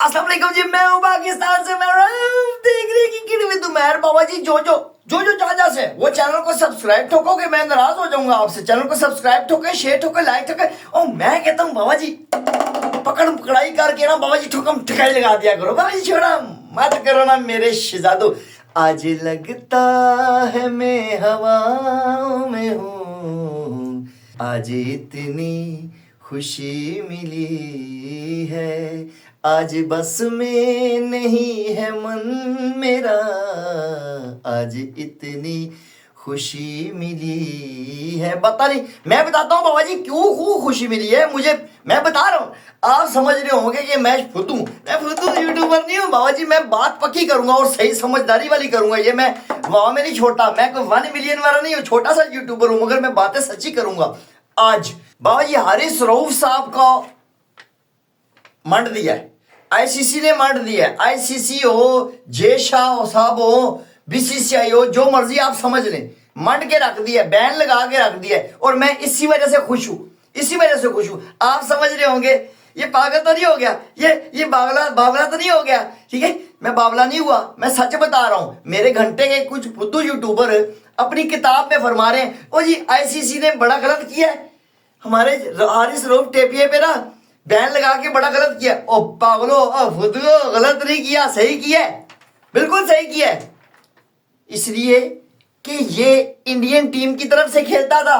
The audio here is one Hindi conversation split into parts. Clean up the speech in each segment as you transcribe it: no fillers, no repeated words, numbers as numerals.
अस्सलाम वालेकुम जी, मैं हूँ पाकिस्तान से। मैं देख रही कि किड़ में तुम्हारे बाबा जी जो चाचा से वो चैनल को सब्सक्राइब ठोकोगे मैं नाराज हो जाऊंगा आपसे। चैनल को सब्सक्राइब ठोके, शेयर ठोके, लाइक ठोके। और मैं कहता हूँ बाबा जी पकड़ाई करके ना बाबा जी ठोकम ठिकाई लगा दिया करो। बाबा जी छोड़ा मत करो ना मेरे शहजादो। आज लगता है मैं हवाओं में हूँ, आज इतनी खुशी मिली है, आज बस में नहीं है मन मेरा, आज इतनी खुशी मिली है। पता नहीं, मैं बताता हूँ बाबा जी क्यों खूब खुशी मिली है मुझे। मैं बता रहा हूँ, आप समझ रहे होंगे कि मैं फुद्दू यूट्यूबर नहीं हूँ बाबा जी। मैं बात पक्की करूंगा और सही समझदारी वाली करूंगा। ये मैं वहां में नहीं छोटा, मैं कोई 1 मिलियन वाला नहीं हूँ, छोटा सा यूट्यूबर हूँ, मगर मैं बातें सच्ची करूंगा। आज बाबा जी हारिस रऊफ साहब का मंड दिया है, आईसीसी ने मंड दिया है। आईसीसी हो, जे शाह साहब हो, बीसीसीआई हो, जो मर्जी आप समझ लें, मंड के रख दिया, बैन लगा के रख दिया। और मैं इसी वजह से खुश हूं, इसी वजह से खुश हूं। आप समझ रहे होंगे ये पागल तो नहीं हो गया, ये बावला तो नहीं हो गया। ठीक है, मैं बावला नहीं हुआ, मैं सच बता रहा हूं। मेरे घंटे के कुछ फुद्दू यूट्यूबर अपनी किताब में फरमा रहे हैं ओ जी आईसीसी ने बड़ा गलत किया है, हमारे हारिस रऊफ टेपिए पे ना बैन लगा के बड़ा गलत किया। ओ पागलो, ओ फुद्दू, गलत नहीं किया, सही किया है, बिल्कुल सही किया है। इसलिए कि ये इंडियन टीम की तरफ से खेलता था,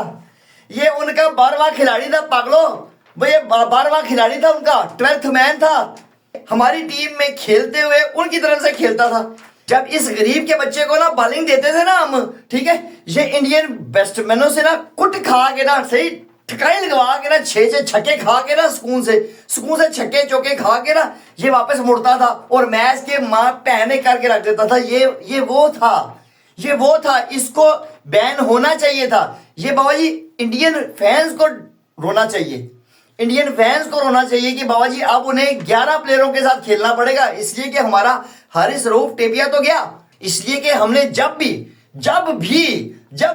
ये उनका 12वां खिलाड़ी था पागलो, वो ये 12वां खिलाड़ी था, उनका 12th मैन था। हमारी टीम में खेलते हुए उनकी तरफ से खेलता था। जब इस गरीब के बच्चे को ना बॉलिंग देते थे ना हम, ठीक है, ये इंडियन बैट्समैनों से ना कुट खा के ना सही ठिकाई लगवा के ना 6 छक्के खा के ना सुकून से छक्के चौके खा के ना ये वापस मुड़ता था और मैच के मां पहने करके रख देता था। ये वो था, इसको बैन होना चाहिए था। ये बाबा जी इंडियन फैंस को रोना चाहिए, इंडियन फैंस को रोना चाहिए कि बाबा जी अब उन्हें 11 प्लेयरों के साथ खेलना पड़ेगा। इसलिए कि हमारा हारिस रऊफ टेपिया तो गया, इसलिए कि हमने जब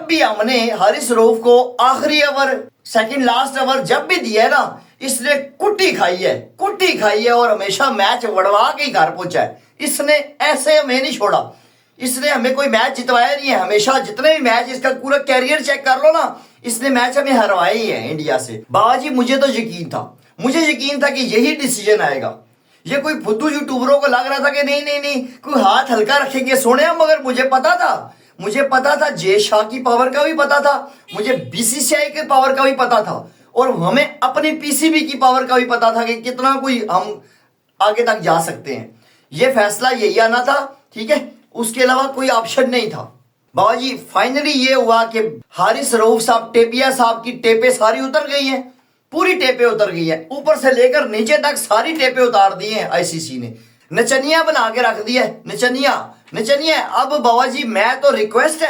भी हमने हारिस रऊफ को आखिरी ओवर, सेकंड लास्ट ओवर जब भी दिया है ना, इसने कुट्टी खाई है और हमेशा मैच वड़वा के ही घर पहुंचा है। इसने ऐसे हमें नहीं छोड़ा, इसने हमें कोई मैच जितवाया नहीं है। हमेशा जितने भी मैच, इसका पूरा कैरियर चेक कर लो ना, इसने मैच हमें हरवाए ही है इंडिया से। बाबा जी मुझे यकीन था कि यही डिसीजन आएगा। ये कोई फुद्दू यूट्यूबरों को लग रहा था कि नहीं कोई हाथ हल्का रखेंगे सोने, मगर मुझे पता था जे शाह की पावर का भी पता था, मुझे बीसीसीआई के पावर का भी पता था, और हमें अपनी पीसीबी की पावर का भी पता था कि कितना कोई हम आगे तक जा सकते हैं। ये फैसला यही आना था, ठीक है, उसके अलावा कोई ऑप्शन नहीं था। बाबा जी फाइनली ये हुआ कि हारिस रऊफ साहब, टेपिया साहब की टेपें सारी उतर गई हैं, पूरी टेपें उतर गई हैं, ऊपर से लेकर नीचे तक सारी टेपें उतार दी हैं आईसीसी ने। नचनिया बना के रख दिया है, नचनिया। अब बाबा जी मैं तो रिक्वेस्ट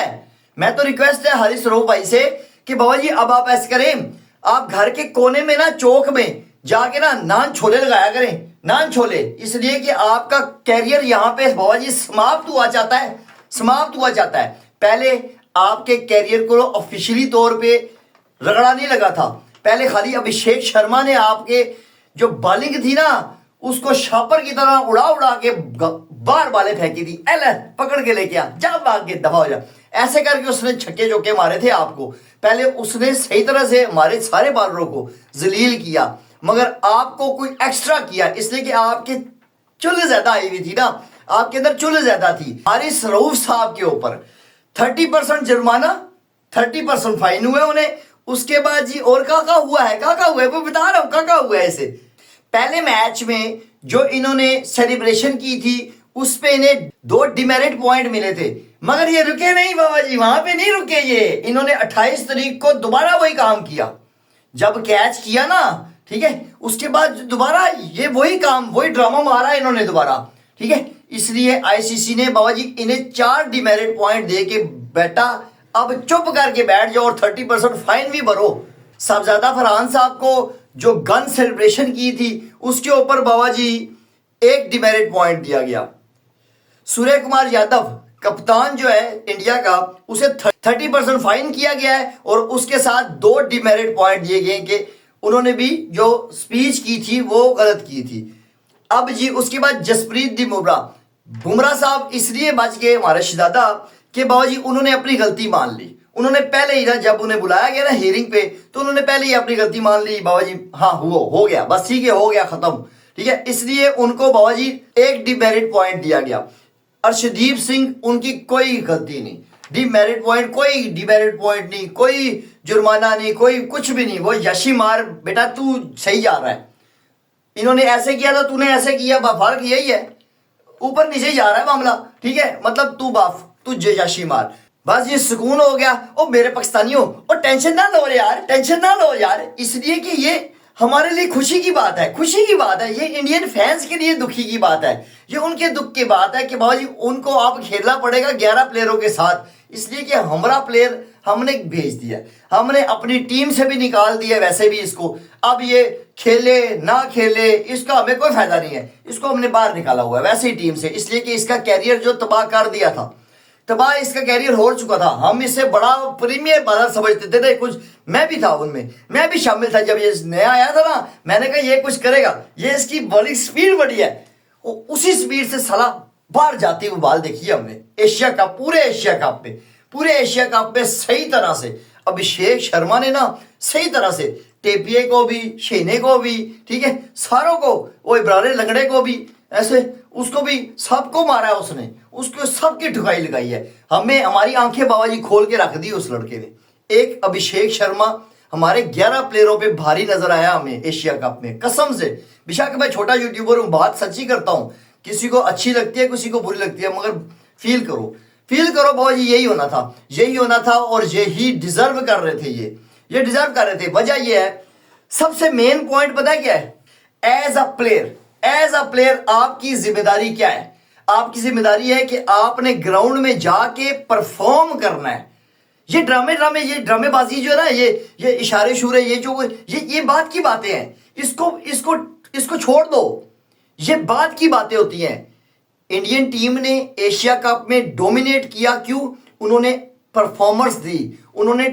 है हारिस रऊफ भाई से कि बाबा जी अब आप ऐसे करें, आप घर के कोने में ना चौक में जाके ना नान छोले लगाया करें, नान छोले, इसलिए कि आपका कैरियर यहाँ पे बाबा जी समाप्त हुआ चाहता है। पहले आपके कैरियर को ऑफिशियली तौर पे रगड़ा नहीं लगा था, पहले खाली अभिषेक शर्मा ने आपके जो बॉलिंग थी ना उसको शापर की तरह उड़ा के बार बाले फेंकी थी। एल पकड़ के लेके आ, जा भाग के दफा हो जा, ऐसे करके उसने छक्के चौके मारे थे आपको। पहले उसने सही तरह से हमारे सारे बॉलरों को जलील किया, मगर आपको कोई एक्स्ट्रा किया, इसलिए कि आपके चुल ज्यादा आई हुई थी ना, आपके अंदर चुल ज्यादा थी। हारिस रऊफ साहब के ऊपर 30% जुर्माना, 30% फाइन हुए उन्हें। उसके बाद जी और क्या हुआ है, वो बता रहा हूं क्या हुआ है। इसे पहले मैच में जो इन्होंने सेलिब्रेशन की थी उस पे इन्हें 2 डिमेरिट पॉइंट मिले थे, मगर ये रुके नहीं बाबा जी, वहां पे नहीं रुके ये। इन्होंने 28 तारीख को दोबारा वही काम किया, जब कैच किया ना, ठीक है, उसके बाद दोबारा ये वही ड्रामा मारा इन्होंने दोबारा, ठीक है। इसलिए आईसीसी ने बाबा जी इन्हें 4 डिमेरिट पॉइंट दे के बेटा अब चुप करके बैठ जाओ और 30% फाइन भी भरो। साहबजादा फरहान साहब को जो गन सेलिब्रेशन की थी उसके ऊपर बाबा जी 1 डिमेरिट पॉइंट दिया गया। सूर्य कुमार यादव कप्तान जो है इंडिया का, उसे 30% फाइन किया गया है और उसके साथ 2 डिमेरिट पॉइंट दिए गए कि उन्होंने भी जो स्पीच की थी वो गलत की थी। अब जी उसके बाद जसप्रीत दी बुमराह साहब इसलिए बच गए हमारे शहजादा कि बाबा जी उन्होंने अपनी गलती मान ली। उन्होंने पहले ही ना, जब उन्हें बुलाया गया ना हियरिंग पे, तो उन्होंने पहले ही अपनी गलती मान ली। बाबा जी हाँ हो गया, बस ठीक है, हो गया खत्म, ठीक है। इसलिए उनको बाबा जी एक डिमेरिट पॉइंट दिया गया। अर्शदीप सिंह उनकी कोई गलती नहीं, डिमेरिट पॉइंट कोई, डिमेरिट पॉइंट नहीं, कोई जुर्माना नहीं, कोई कुछ भी नहीं। वो यशी मार बेटा तू सही जा रहा है, इन्होंने ऐसे किया था तूने ऐसे किया, फर्क यही है, ऊपर नीचे जा रहा है मामला, ठीक है। मतलब तू बाफ तू जयाशी मार, बस ये सुकून हो गया। ओ मेरे पाकिस्तानियों, और टेंशन ना लो यार, टेंशन ना लो यार, इसलिए कि ये हमारे लिए खुशी की बात है, खुशी की बात है। ये इंडियन फैंस के लिए दुखी की बात है, ये उनके दुख की बात है कि बाबा जी उनको आप खेलना पड़ेगा 11 प्लेयरों के साथ, इसलिए कि हमारा प्लेयर हमने भेज दिया, हमने अपनी टीम से भी निकाल दिया वैसे भी इसको। अब ये खेले ना खेले इसका हमें कोई फायदा नहीं है, इसको हमने बाहर निकाला हुआ है वैसे ही टीम से, इसलिए कि इसका कैरियर जो तबाह कर दिया था, तबाह इसका कैरियर हो चुका था। हम इसे बड़ा प्रीमियर बॉलर समझते थे, कुछ मैं भी था उनमें, मैं भी शामिल था। जब ये नया आया था ना, मैंने कहा ये कुछ करेगा, ये इसकी बॉलिंग स्पीड बढ़ी है, उसी स्पीड से साला बाहर जाती हुई बॉल देखी है हमने एशिया कप, पूरे एशिया कप पे, पूरे एशिया कप पे सही तरह से अभिषेक शर्मा ने ना सही तरह से टेपिए को भी, शेने को भी, ठीक है, सारों को, वो इब्राहिम लंगड़े को भी, ऐसे उसको भी, सबको मारा है उसने, उसको सबकी ठुकाई लगाई है। हमें हमारी आंखें बाबा जी खोल के रख दी उस लड़के ने। एक अभिषेक शर्मा हमारे 11 प्लेयरों पे भारी नजर आया हमें एशिया कप में, कसम से। बेशक मैं छोटा यूट्यूबर हूँ, बात सच्ची करता हूँ, किसी को अच्छी लगती है किसी को बुरी लगती है, मगर फील करो, फील करो बाबा जी, यही होना था, यही होना था, और यही डिजर्व कर रहे थे, ये डिजर्व कर रहे थे। वजह ये है, सबसे मेन पॉइंट पता है क्या है, एज अ प्लेयर आपकी जिम्मेदारी क्या है? आपकी जिम्मेदारी है कि आपने ग्राउंड में जाके परफॉर्म करना है। ये ड्रामेबाजी जो है ना, ये इशारे शूरे, ये बात की बातें हैं, इसको छोड़ दो, ये बात की बातें होती हैं। इंडियन टीम ने एशिया कप में डोमिनेट किया, क्यों? उन्होंने परफॉर्मेंस दी, उन्होंने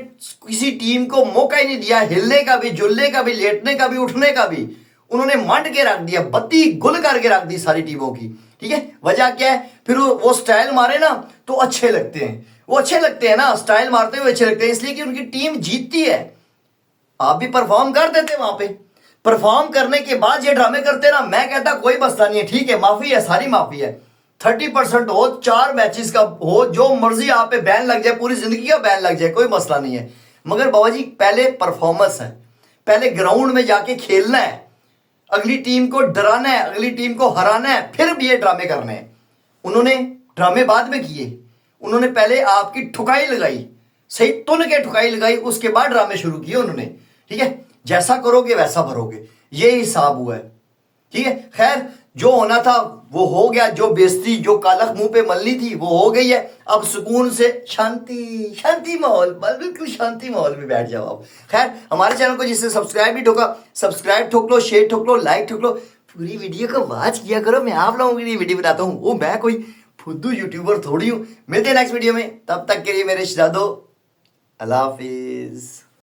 किसी टीम को मौका ही नहीं दिया हिलने का भी, जुलने का भी, लेटने का भी, उठने का भी। उन्होंने मंड के रख दिया, बत्ती गुल करके रख दी सारी टीमों की, ठीक है। वजह क्या है? फिर वो स्टाइल मारे ना तो अच्छे लगते हैं, वो अच्छे लगते हैं ना, स्टाइल मारते हुए अच्छे लगते हैं, इसलिए कि उनकी टीम जीतती है। आप भी परफॉर्म कर देते वहां पे, परफॉर्म करने के बाद ये ड्रामे करते ना, मैं कहता कोई मसला नहीं है, ठीक है, माफी है, सारी माफी है। 30% हो, 4 मैचेस का हो, जो मर्जी आप पे बैन लग जाए, पूरी जिंदगी का बैन लग जाए, कोई मसला नहीं है। मगर बाबा जी पहले परफॉर्मेंस है, पहले ग्राउंड में जाके खेलना है, अगली टीम को डराना है, अगली टीम को हराना है, फिर भी ये ड्रामे करने हैं। उन्होंने ड्रामे बाद में किए, उन्होंने पहले आपकी ठुकाई लगाई, सही तुन के ठुकाई लगाई, उसके बाद ड्रामे शुरू किए उन्होंने, ठीक है। जैसा करोगे वैसा भरोगे, ये हिसाब हुआ है, ठीक है। खैर जो होना था वो हो गया, जो बेइज्जती, जो कालख मुंह पे मलनी थी वो हो गई है। अब सुकून से शांति माहौल, बिल्कुल शांति माहौल में बैठ जाओ आप। खैर हमारे चैनल को जिससे सब्सक्राइब भी ठोका, सब्सक्राइब ठोक लो, शेयर ठोक लो, लाइक ठोक लो, पूरी वीडियो को वॉच किया करो। मैं आप लोगों के लिए वीडियो बनाता हूँ, वो मैं कोई फुद्दू यूट्यूबर थोड़ी हूँ। मिलते हैं नेक्स्ट वीडियो में, तब तक के लिए मेरे शहजादों, अल्लाह हाफिज।